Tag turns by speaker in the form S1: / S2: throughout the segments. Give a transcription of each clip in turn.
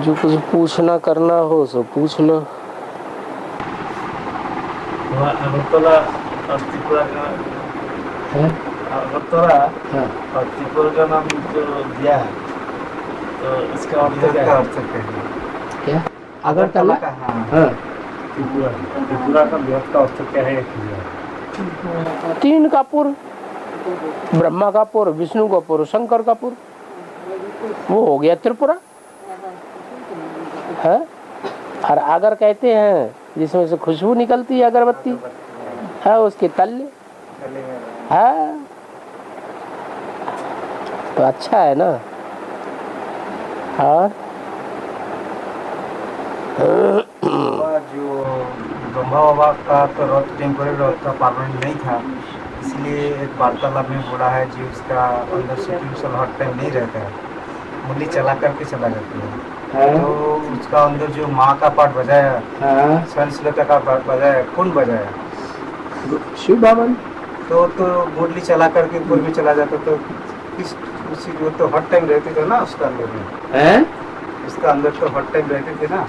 S1: जो कुछ पूछना करना हो सो पूछ लो।
S2: अगरतला और त्रिपुरा का
S1: है?
S2: अगरतला
S1: हाँ।
S2: और त्रिपुरा का नाम जो दिया है तो इसका अर्थ क्या है?
S1: क्या अगरतला
S2: का?
S1: हाँ।
S2: त्रिपुरा का बृहत का अर्थ क्या है?
S1: तीन का पुर, ब्रह्मा का पुर, विष्णु का पुर, शंकर का पुर, वो हो गया त्रिपुरा है। और अगर कहते हैं जिसमें से खुशबू निकलती है अगरबत्ती है, उसके तल्ले है तो अच्छा है ना। और
S2: जो ब्रह्मा बाबा का तो रथ टेम्पोररी रथ का परमानेंट नहीं था, इसलिए एक वार्तालाप में बोला है जी उसका अंदर सिचुएशन हर टाइम नहीं रहता है, मुरली चला करके चला जाती है। तो उसका अंदर जो माँ का पार्ट बजाया, सहनशीलता का पार्ट बजाया, कौन बजाया?
S1: शिव बाबा।
S2: तो मुरली चला करके ऊपर में चला जाता तो किस उसी वो तो हर टाइम रहते थे ना उसका अंदर में, उसका अंदर तो हर टाइम रहते थे ना।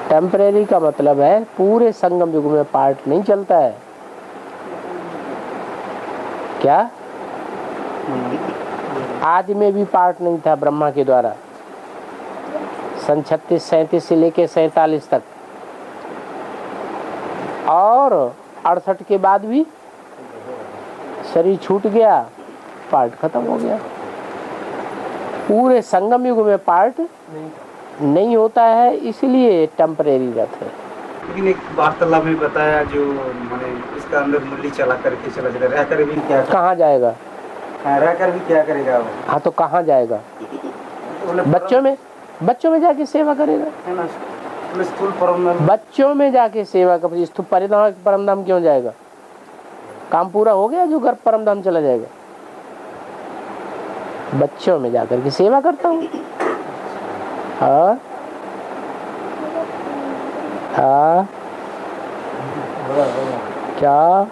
S1: टेम्परेरी का मतलब है पूरे संगम युग में पार्ट नहीं चलता है। क्या आदि में भी पार्ट नहीं था ब्रह्मा के द्वारा, सन 36-37 से लेके 47 तक, और 68 के बाद भी शरीर छूट गया, पार्ट खत्म हो गया। पूरे संगम युग में पार्ट नहीं होता है, इसलिए टेम्परेरी रथ है।
S2: लेकिन एक वार्तालाप में बताया जो मैंने इसका अंदर मुरली चला करके चला जाएगा, रह कर भी क्या
S1: कहाँ जाएगा?
S2: रह कर भी क्या करेगा वो?
S1: हाँ तो कहाँ जाएगा? बच्चों में जाके सेवा करेगा,
S2: स्थूल परम
S1: बच्चों में जाके सेवा कर। स्थूल परम धाम क्यों जाएगा? काम पूरा हो गया जो घर परम धाम चला जाएगा। बच्चों में जाकर के सेवा करता हूँ। हाँ हाँ क्या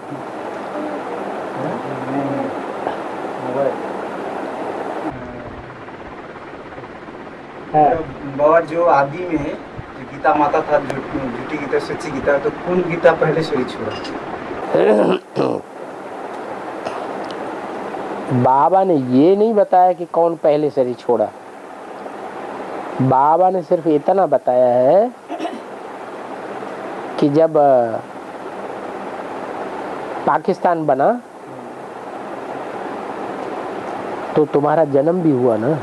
S2: बाबा जो आदि में जो गीता माता था, झूठी गीता सच्ची गीता, तो कौन गीता पहले शरीर छोड़ा?
S1: बाबा ने ये नहीं बताया कि कौन पहले शरीर छोड़ा। बाबा ने सिर्फ इतना बताया है कि जब पाकिस्तान बना तो तुम्हारा जन्म भी हुआ ना,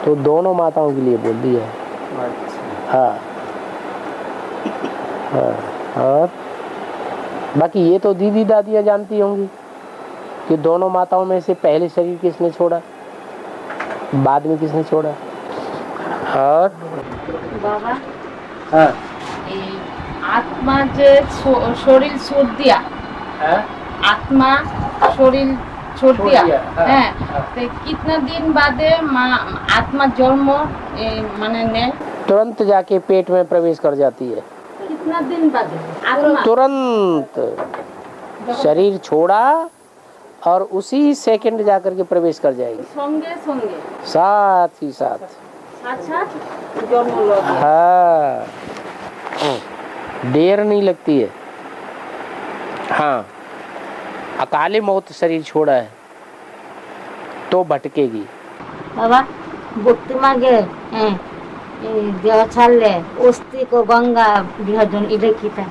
S1: तो दोनों माताओं के लिए बोल दिया है। हाँ हाँ। और बाकी ये तो दीदी दादियाँ जानती होंगी कि दोनों माताओं में से पहले शरीर किसने छोड़ा, बाद में किसने छोड़ा। और
S3: बाबा
S1: हाँ
S3: आत्मा जे शरीर छोड़ दिया, आत्मा शरीर छोड़ दिया है, तो कितना दिन बाद आत्मा जन्म माने ने
S1: तुरंत जाके पेट में प्रवेश कर जाती है।
S3: कितना दिन बाद आत्मा
S1: तुरंत शरीर छोड़ा और उसी सेकंड जाकर के प्रवेश कर जाएगी,
S3: संगे संगे
S1: साथ ही साथ
S3: जन्म लो।
S1: हाँ देर नहीं लगती है। हाँ अकाले मौत शरीर छोड़ा है तो भटकेगी।
S4: बाबा भक्ति मागे देह छाड़ले अस्थि को गंगा विसर्जन इधर की था।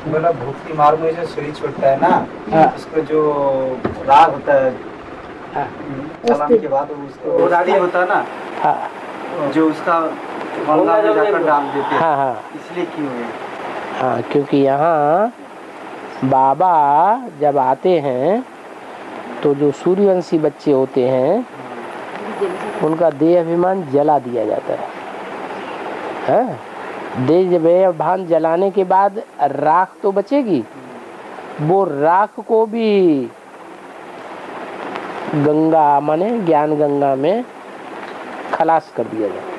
S2: बोला भक्ति मार्ग में जो शरीर छोड़ता है ना, उसको जो राग होता है चलाने के बाद उसको राड़ी होता है ना,
S1: हाँ
S2: जो उसका गंगा में जाकर डाल देते हैं।
S1: हाँ हाँ
S2: इसलिए क्यों है?
S1: हाँ क्योंकि यहाँ बाबा जब आते हैं तो जो सूर्यवंशी बच्चे होते हैं उनका देह अभिमान जला दिया जाता है। देह अभिमान जलाने के बाद राख तो बचेगी, वो राख को भी गंगा माने ज्ञान गंगा में खलास कर दिया जाए।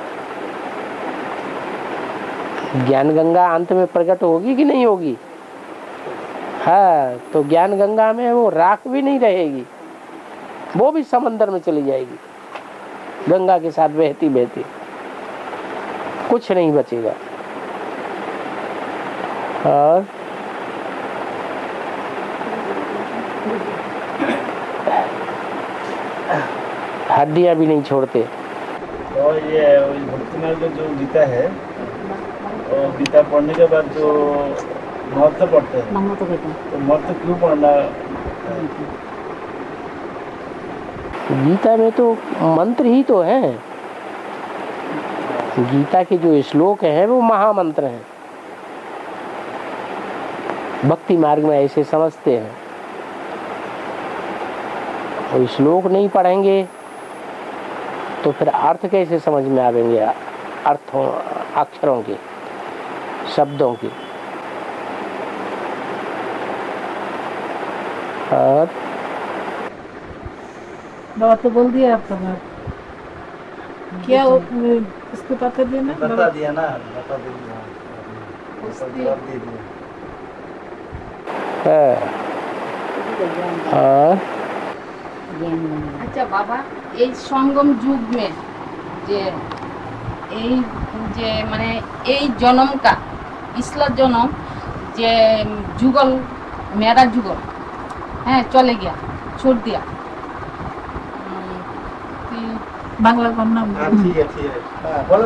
S1: ज्ञान गंगा अंत में प्रकट होगी कि नहीं होगी? हाँ तो ज्ञान गंगा में वो राख भी नहीं रहेगी, वो भी समंदर में चली जाएगी, गंगा के साथ बहती बहती, कुछ नहीं बचेगा। और हड्डियां भी नहीं छोड़ते।
S5: और ये भक्ति मार्ग जो गीता है, और गीता पढ़ने के बाद जो महत्व पढ़ते हैं, तो महत्व क्यों पढ़ना?
S1: गीता में तो मंत्र ही तो है, गीता के जो श्लोक हैं वो महामंत्र हैं। भक्ति मार्ग में ऐसे समझते हैं। और श्लोक नहीं पढ़ेंगे तो फिर अर्थ कैसे समझ में आवेंगे, अर्थों अक्षरों के, शब्दों के। और
S6: बाबा तो बोल दिया आपका बात क्या इसको पता देना
S2: बता दिया ना, बता दिया, जवाब दे दिया।
S1: और
S3: আচ্ছা বাবা, এই সঙ্গম যুগ মে যে এই যে মানে এই জনমকা ইসলাম জনম যে যুগল মেরা যুগল হ্যাঁ চলে গিয়া छोड़ दिया
S6: बांग्ला का नाम
S2: हाँ, ठीक है बोलो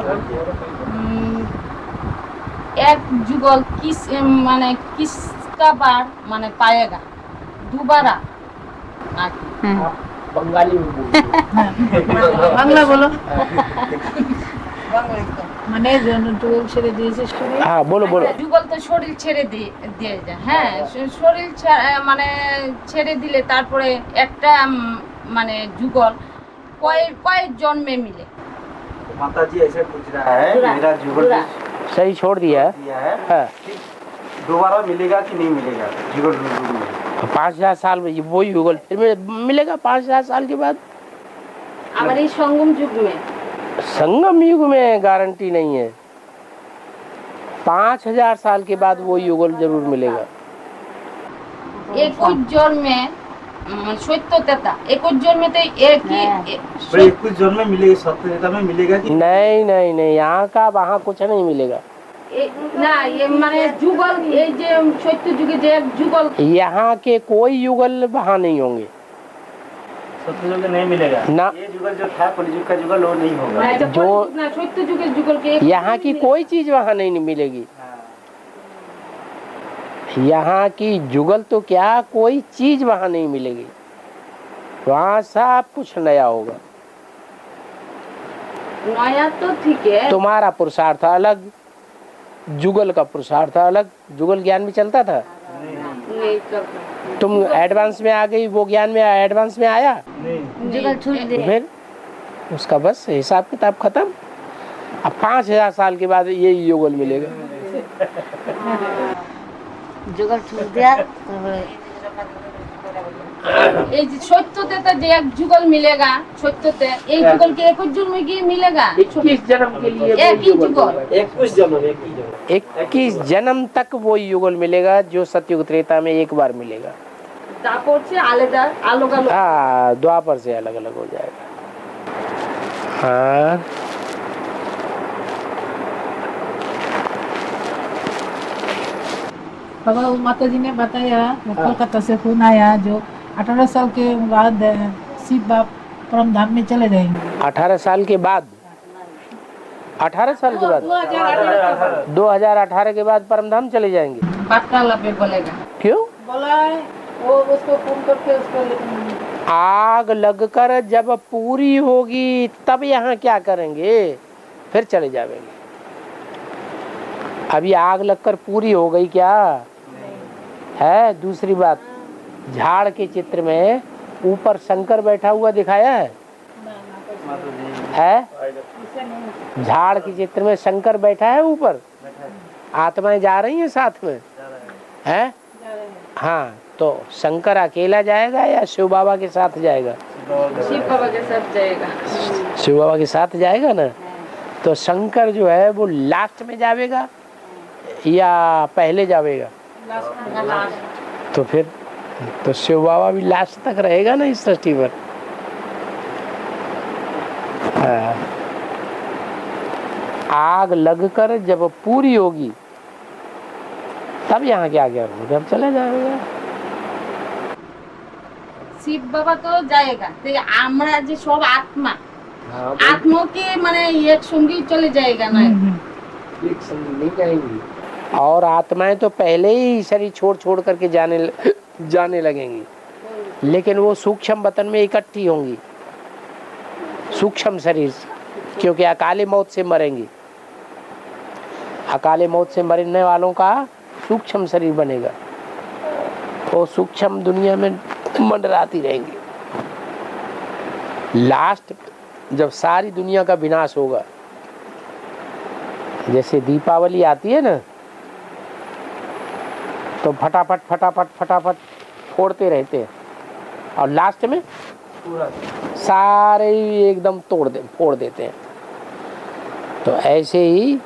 S3: एक जुगल किस माने किसका बार माने पाएगा दोबारा
S1: बंगाली में बोलिए।
S6: बांग्ला बोलो মানে যুগল ছেড়ে দিয়েছে শরীর।
S1: हाँ बोलो बोलो।
S3: যুগল তো শরীর ছেড়ে দিয়ে যায়, হ্যাঁ শরীর মানে ছেড়ে দিলে তারপরে একটা মানে যুগল কয় জন্মে मिले?
S2: माता जी ऐसे पूछ रहा है, मेरा जुगल
S1: सही छोड़ दिया
S2: है,
S1: हाँ।
S2: दोबारा मिलेगा कि नहीं मिलेगा जुगल में?
S1: 5000 साल में वही युगल फिर मिलेगा 5000 साल के बाद।
S3: আবার এই সঙ্গম যুগ में
S1: संगम युग में गारंटी नहीं है, 5000 साल के बाद वो युगल जरूर मिलेगा।
S3: एक जन्मे सत्यता एक जन्मे तो एक ही
S2: कुछ जन्म में मिलेगा, सत्यता में मिलेगा कि
S1: नहीं नहीं नहीं, यहाँ का वहाँ कुछ नहीं मिलेगा।
S3: ना ये माने जुगल ये जे सत्य जुगे जे जुगल
S1: यहाँ के कोई युगल वहाँ नहीं होंगे
S5: सत्ययुग नहीं मिलेगा
S1: ना।
S2: ये जुगल जो था कलियुग का जुगल वो नहीं होगा।
S1: जो
S3: ना सत्य जुगे जुगल के
S1: यहाँ की कोई चीज वहाँ नहीं मिलेगी। यहाँ की जुगल तो क्या कोई चीज वहाँ नहीं मिलेगी, वहाँ सब कुछ नया होगा।
S3: नया तो ठीक है,
S1: तुम्हारा पुरुषार्थ अलग, जुगल का पुरुषार्थ अलग। जुगल ज्ञान में चलता था,
S3: नहीं चलता।
S1: तुम एडवांस में आ गई, वो ज्ञान में एडवांस में आया,
S4: जुगल छूट दे
S1: फिर उसका बस हिसाब किताब खत्म। अब 5000 साल के बाद ये युगल मिलेगा।
S4: जुगल छूट दिया तो
S3: এই যে সত্যতে যে এক যুগল मिलेगा সত্যতে এই যুগল के एक जन्म में मिलेगा
S1: 21 जन्म के लिए
S3: एक ही जुगल
S1: 21 जन्म तक वो युगल मिलेगा जो सतयुग त्रेता में एक बार मिलेगा।
S3: তারপর সে আলাদা আলাদা
S1: हाँ, द्वापर से अलग अलग हो जाएगा। हाँ
S6: बाबा वो माता जी ने बताया, कोलकाता से फोन आया जो 18 साल के बाद शिव बाप परम धाम में चले जाएंगे।
S1: 18 साल के बाद, 18 साल के बाद 2018 के बाद परमधाम चले जाएंगे।
S3: बाटला पे बोलेगा
S1: क्यों?
S6: बोला है वो उसको फोन करके उसको
S1: आग लगकर जब पूरी होगी तब यहाँ क्या करेंगे, फिर चले जाएंगे। अभी आग लगकर पूरी हो गई क्या है? दूसरी बात, झाड़ के चित्र में ऊपर शंकर बैठा हुआ दिखाया है? झाड़ के चित्र में शंकर बैठा है ऊपर, आत्माएं जा रही हैं साथ में है? हाँ, तो शंकर अकेला जाएगा या शिव बाबा के साथ जाएगा?
S3: शिव बाबा के साथ जाएगा।
S1: शिव बाबा के साथ जाएगा ना। तो शंकर जो है वो लास्ट में जाएगा या पहले जाएगा? तो फिर तो शिव बाबा भी लास्ट तक रहेगा ना इस सृष्टि पर। हाँ। आग लगकर जब पूरी होगी तब यहाँ के आगे जब चले जाएगा।
S3: শিব বাবা তো জায়গা তো আমরা যে সব আত্মা আত্মাকে মানে একসঙ্গেই চলে जाएगा না
S1: एक संग नहीं जाएंगी। और आत्माएं तो पहले ही शरीर छोड़ छोड़ करके जाने लगेंगी, लेकिन वो सूक्ष्म वतन में इकट्ठी होंगी सूक्ष्म शरीर से, क्योंकि अकाले मौत से मरेंगी। अकाले मौत से मरने वालों का सूक्ष्म शरीर बनेगा, वो सूक्ष्म दुनिया में मंडराती रहेंगी। लास्ट जब सारी दुनिया का विनाश होगा, जैसे दीपावली आती है ना, तो फटाफट फटाफट फटाफट फोड़ते रहते हैं और लास्ट में पूरा सारे ही एकदम फोड़ देते हैं। तो ऐसे ही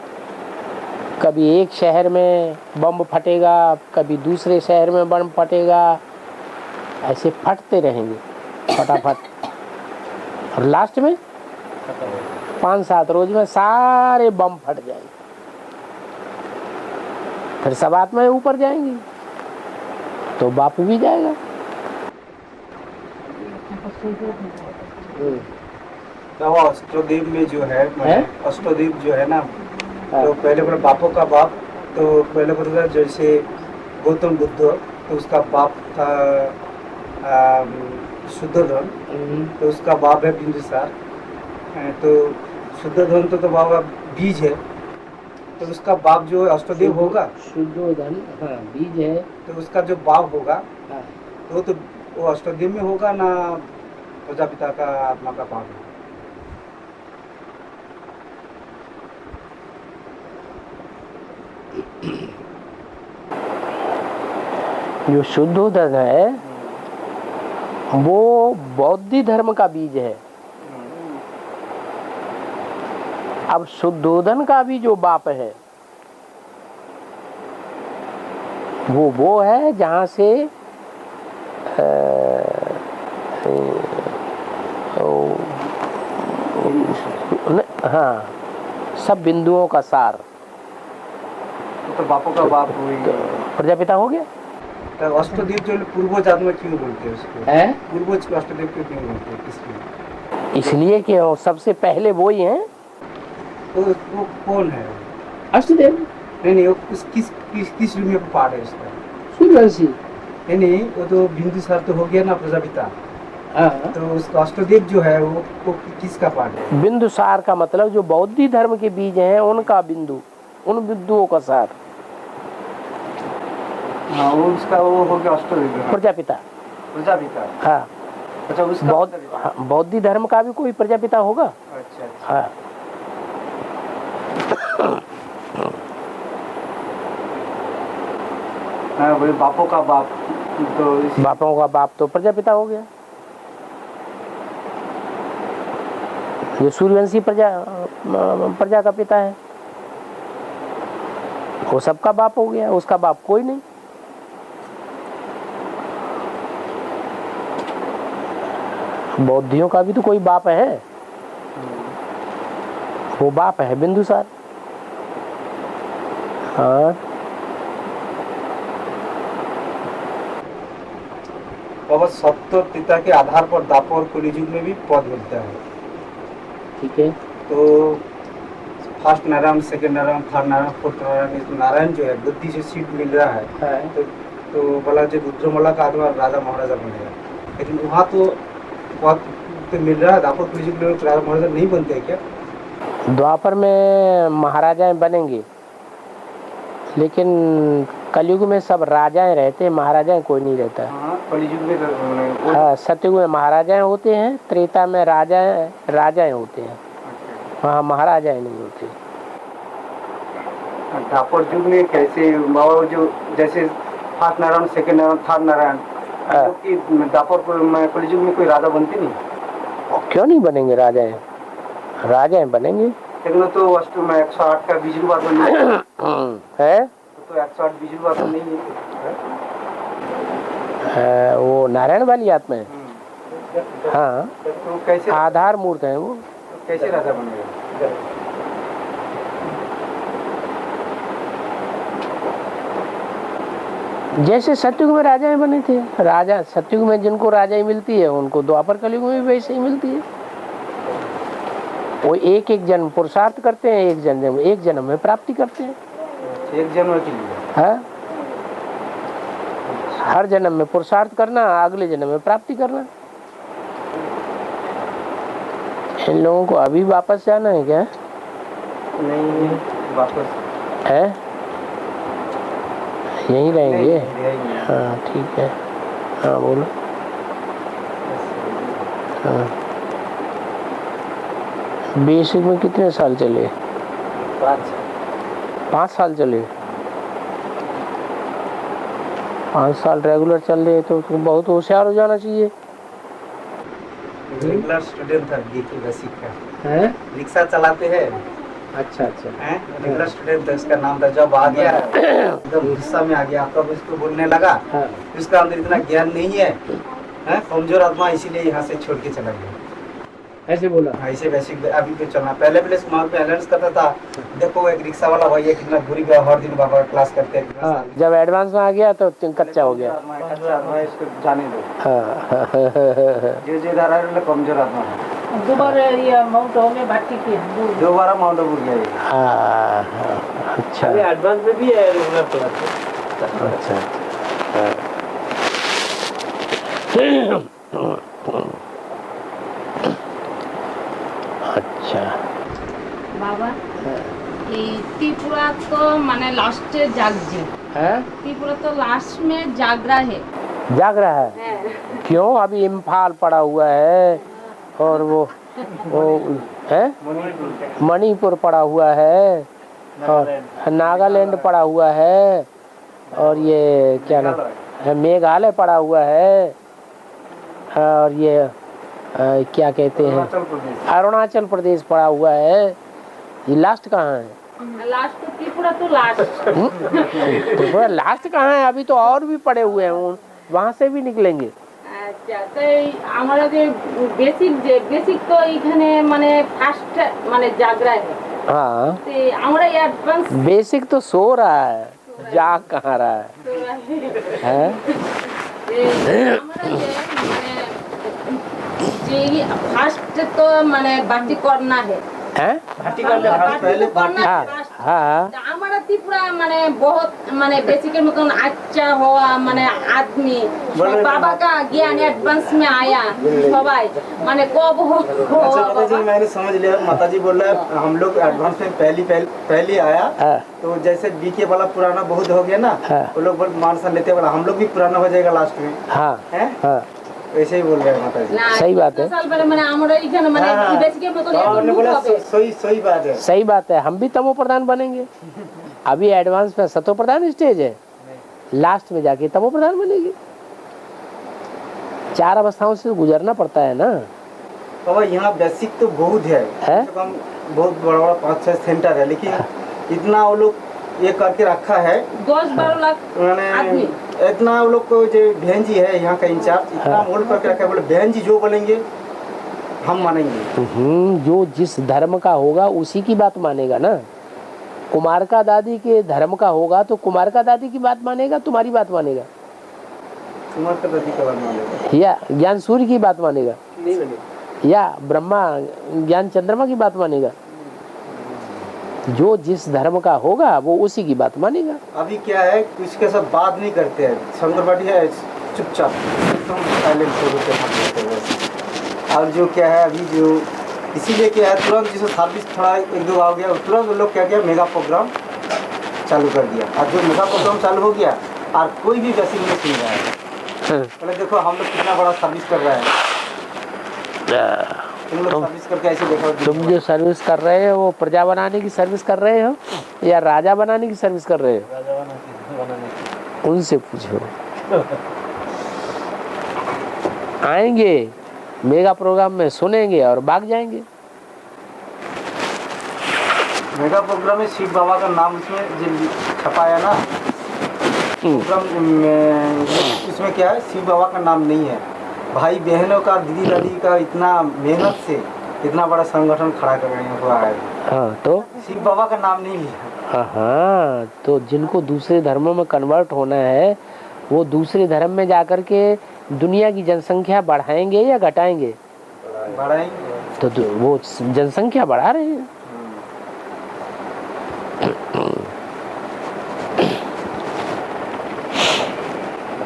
S1: कभी एक शहर में बम फटेगा, कभी दूसरे शहर में बम फटेगा, ऐसे फटते रहेंगे फटाफट और लास्ट में 5-7 रोज में सारे बम फट जाएंगे, फिर सब आत्माएं ऊपर जाएंगी तो बापू भी जाएगा।
S2: तो अष्टदेव में जो है अष्टदेव जो है ना, तो पहले बोला बापों का बाप, तो पहले बोला जैसे गौतम बुद्ध, तो उसका बाप था शुद्धोधन, तो उसका बाप है बिंदुसार। तो शुद्धोधन तो बाबा बीज है, तो उसका बाप जो अष्टदेव होगा,
S1: शुद्धोधन हाँ बीज है,
S2: तो उसका जो बाप होगा
S1: हाँ।
S2: तो वो अष्टदेव में होगा ना प्रजापिता का आत्मा का बाप है।
S1: जो शुद्धोधन है वो बौद्ध धर्म का बीज है। अब शुद्धोधन का भी जो बाप है वो है जहाँ से हाँ सब बिंदुओं का सार,
S2: तो बापों का बाप हुई
S1: प्रजापिता हो गया।
S2: तो अष्टदेव जो पूर्वज आत्मा क्यों बोलते हैं उसको?
S1: है
S2: पूर्वज को अष्टदेव क्यों बोलते हैं? किसलिए?
S1: इसलिए कि वो सबसे पहले वो ही हैं।
S2: तो वो कौन है?
S1: अष्टदेव
S2: नहीं वो किस रूप में पार्ट है उसका?
S1: सूर्यवंशी।
S2: नहीं वो तो बिंदुसार तो हो गया ना प्रजापिता,
S1: हाँ।
S2: तो उसका अष्टदेव जो है वो किसका पार्ट है?
S1: बिंदुसार का मतलब जो बौद्ध धर्म के बीज हैं उनका बिंदु, उन बिंदुओं का सार।
S2: हाँ वो उसका वो हो गया अष्टदेव
S1: प्रजापिता।
S2: प्रजापिता
S1: हाँ।
S2: अच्छा उसका
S1: बौद्ध धर्म का भी कोई प्रजापिता होगा।
S2: अच्छा
S1: हाँ।
S2: हाँ वही बापों का बाप, तो
S1: बापों का बाप तो प्रजापिता हो गया। ये सूर्यवंशी प्रजा का पिता है, वो सबका बाप हो गया, उसका बाप कोई नहीं। बौद्धियों का भी तो कोई बाप है, वो बाप है बिंदुसार। हाँ
S2: बाबा सत्य पिता के आधार पर दापर और कलियुग में भी पद मिलता है।
S1: ठीक है।
S2: तो first Narayan, second Narayan, third Narayan, fourth Narayan, Narayan जो है बुद्धि से सीट मिल रहा है, तो बोला जो रुद्रमला का आत्मा राजा महाराजा बनेगा, लेकिन वहाँ तो पद तो मिल रहा है, दापर कलियुग में राजा महाराजा नहीं बनते हैं क्या?
S1: द्वापर में महाराजाएं बनेंगे, लेकिन कलयुग में सब राजाएं रहते हैं, महाराजाएं कोई नहीं रहता।
S2: हाँ कलियुग में
S1: हाँ सतयुग में महाराजाएं होते हैं, त्रेता में राजाएं होते हैं, वहाँ महाराजाएं नहीं होते।
S2: दापर युग में कैसे बाबा जो जैसे first Narayan, second Narayan, third Narayan, दापर कलियुग में कोई राजा बनते नहीं?
S1: क्यों नहीं बनेंगे राजाएं? राजाएं बनेंगे।
S2: लेकिन तो अष्ट में 108 का बीजलू बात
S1: है,
S2: तो 108 बीजलू बात नहीं है।
S1: वो नारायण वाली आत्मा है। हाँ
S2: तो कैसे
S1: आधार मूर्त है वो।
S2: कैसे राजा बनेगा?
S1: जैसे सतयुग में राजाएं बने थे, राजा सतयुग में जिनको राजाएं मिलती है उनको द्वापर कलयुग में भी वैसे ही मिलती है। वो एक एक जन्म पुरुषार्थ करते हैं, एक जन्म में प्राप्ति करते हैं।
S2: एक जन्म के लिए
S1: हाँ, हर जन्म में पुरुषार्थ करना, अगले जन्म में प्राप्ति करना। इन लोगों को अभी वापस जाना है क्या?
S2: नहीं, वापस
S1: है यहीं रहेंगे?
S2: नहीं।
S1: हाँ ठीक है। हाँ बोलो। हाँ, बेसिक में कितने साल चले? 5 साल चले। 5 साल रेगुलर चल रहे तो बहुत होशियार हो जाना चाहिए।
S2: रेगुलर स्टूडेंट था बीके बेसिक का,
S1: हैं?
S2: रिक्शा चलाते हैं।
S1: अच्छा अच्छा।
S2: हैं? रेगुलर स्टूडेंट था, इसका नाम था। जब आ गया एकदम गुस्सा में आ गया, तब इसको बोलने लगा।
S1: हाँ।
S2: उसका अंदर इतना ज्ञान नहीं है, कमजोर आत्मा, इसीलिए यहाँ से छोड़ के चला गया।
S1: ऐसे बोला?
S2: ऐसे बेसिक अभी तो चलना। पहले वहाँ पे अनाउंस करता था, देखो एक रिक्शा वाला भैया कितना बुरी गया, हर दिन बाबा क्लास करते हैं।
S1: हाँ, जब एडवांस में आ गया तो कच्चा हो गया।
S2: इसको जाने दो।
S1: हाँ
S2: जो इधर आ रहे कमजोर आत्मा है।
S6: दोबारा ये माउंट आबू में भर्ती किया,
S2: दोबारा माउंट आबू गया ये।
S1: हाँ, अच्छा
S5: एडवांस में भी है रेगुलर क्लास।
S1: अच्छा। अच्छा
S3: বাবা এই त्रिपुरा तो माने लास्ट जागजे
S1: है?
S3: त्रिपुरा तो लास्ट में जाग रहा है।
S1: जाग रहा है? क्यों? अभी इम्फाल पड़ा हुआ है और वो है मणिपुर पड़ा हुआ है और नागालैंड पड़ा हुआ है और ये क्या नाम है, मेघालय पड़ा हुआ है और ये क्या कहते हैं, अरुणाचल प्रदेश पड़ा हुआ है। ये लास्ट कहाँ है?
S3: लास्ट तो त्रिपुरा तो लास्ट।
S1: त्रिपुरा लास्ट कहाँ है? अभी तो और भी पड़े हुए हैं, वहाँ से भी निकलेंगे।
S3: আচ্ছা, তাই আমরা যে বেসিক তো এখানে মানে ফার্স্ট মানে জাগরা है।
S1: हाँ,
S3: ते আমরা অ্যাডভান্স
S1: बेसिक तो सो रहा है, जाग कहाँ रहा है? हैं?
S3: যে ফার্স্ট তো মানে বাতি করনা है।
S1: हैं?
S2: पहले
S1: हाँ हाँ
S3: আমরা ত্রিপুরা মানে बहुत মানে বেসিকের মতন আচ্ছা হওয়া মানে आदमी बाबा का ज्ञान एडवांस में आया সবাই মানে कब हो।
S2: अच्छा माताजी, मैंने समझ लिया। माताजी बोल रहा है हम लोग एडवांस में पहली आया,
S1: हाँ
S2: तो जैसे बीके वाला पुराना बहुत हो गया ना,
S1: हाँ।
S2: वो लोग मान सन लेते वाला, हम लोग भी पुराना हो जाएगा लास्ट में,
S1: हाँ
S2: हैं?
S1: हाँ,
S2: वैसे ही बोल रहे हैं माताजी।
S3: না,
S1: सही बात है।
S3: সাল পরে মানে আমরা এখানে মানে
S2: हाँ, हाँ।
S3: বেসিকের মতন
S2: हाँ,
S3: একদম
S2: उन्होंने
S3: লুক
S2: बोला
S3: হবে।
S2: सही बात है।
S1: सही बात है। हम भी तमो प्रधान बनेंगे। अभी एडवांस में सतो प्रधान स्टेज है, लास्ट में जाके तमो प्रधान बनेगी। 4 अवस्थाओं से गुजरना पड़ता है ना।
S2: बाबा यहाँ बेसिक तो बहुत है,
S1: है?
S2: कम से कम बहुत बड़ा बड़ा 5-6 सेंटर है, लेकिन इतना वो लोग ये करके रखा है।
S3: 10-12 लाख
S2: उन्होंने
S3: आदमी।
S2: इतना वो लोग को जो बहन जी है यहाँ का इंचार्ज, इतना मोल्ड करके रखा है। बोले बहन जी जो बोलेंगे हम मानेंगे।
S1: जो जिस धर्म का होगा उसी की बात मानेगा ना। कुमारका दादी के धर्म का होगा तो कुमारका दादी की बात मानेगा, तुम्हारी बात मानेगा,
S2: तुम्हारे का दादी का बात मानेगा,
S1: या ज्ञान सूर्य की बात मानेगा, या ब्रह्मा ज्ञान चंद्रमा की बात मानेगा। जो जिस धर्म का होगा वो उसी की बात मानेगा।
S2: अभी क्या है, किसके साथ बात नहीं करते हैं। शंकर है चुपचाप एकदम साइलेंट और जो क्या है अभी जो इसीलिए क्या है, तुरंत जैसे सर्विस थोड़ा 1-2 आ गया, तुरंत लोग क्या किया, मेगा प्रोग्राम चालू कर दिया। और जो मेगा प्रोग्राम चालू हो गया और कोई भी बेसिक नहीं सुन रहा है। पहले देखो हम लोग कितना बड़ा सर्विस कर रहे हैं, तुम लोग सर्विस करके ऐसे देखो।
S1: तुम जो सर्विस कर रहे हो वो प्रजा बनाने की सर्विस कर रहे हो या राजा बनाने की सर्विस कर रहे हो? उनसे पूछो। आएंगे मेगा प्रोग्राम में, सुनेंगे और भाग जाएंगे।
S2: मेगा प्रोग्राम में शिव बाबा का नाम उसमें जो छपाया ना प्रोग्राम में, इसमें क्या है, शिव बाबा का नाम नहीं है। भाई बहनों का, दीदी दादी का इतना मेहनत से इतना बड़ा संगठन खड़ा करने हुआ है,
S1: हाँ तो
S2: शिव बाबा का नाम नहीं लिया।
S1: हाँ, तो जिनको दूसरे धर्मों में कन्वर्ट होना है वो दूसरे धर्म में जाकर के दुनिया की जनसंख्या बढ़ाएंगे या घटाएंगे?
S2: बढ़ाएंगे।
S1: तो वो जनसंख्या बढ़ा रहे हैं।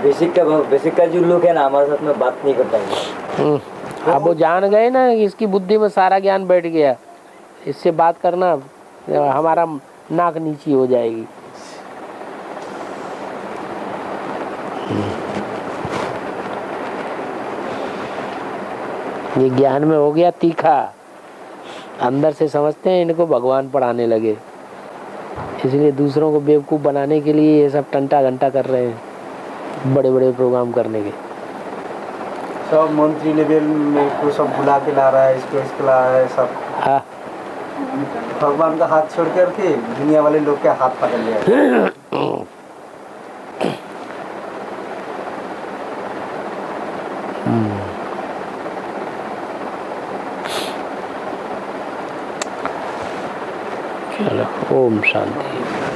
S7: बेसिक का जो लोग है ना हमारे साथ में बात नहीं कर पाएंगे।
S1: अब वो जान गए ना कि इसकी बुद्धि में सारा ज्ञान बैठ गया, इससे बात करना हमारा नाक नीची हो जाएगी। ये ज्ञान में हो गया तीखा, अंदर से समझते हैं इनको भगवान पढ़ाने लगे, इसलिए दूसरों को बेवकूफ़ बनाने के लिए ये सब टंटा घंटा कर रहे हैं, बड़े बड़े प्रोग्राम करने के।
S2: सब मंत्री लेवल में को सब बुला के ला रहा है, इसको ला रहा है सब।
S1: हाँ,
S2: भगवान का हाथ छोड़ करके दुनिया वाले लोग के हाथ पकड़ लिया।
S1: चलो, ओम शांति।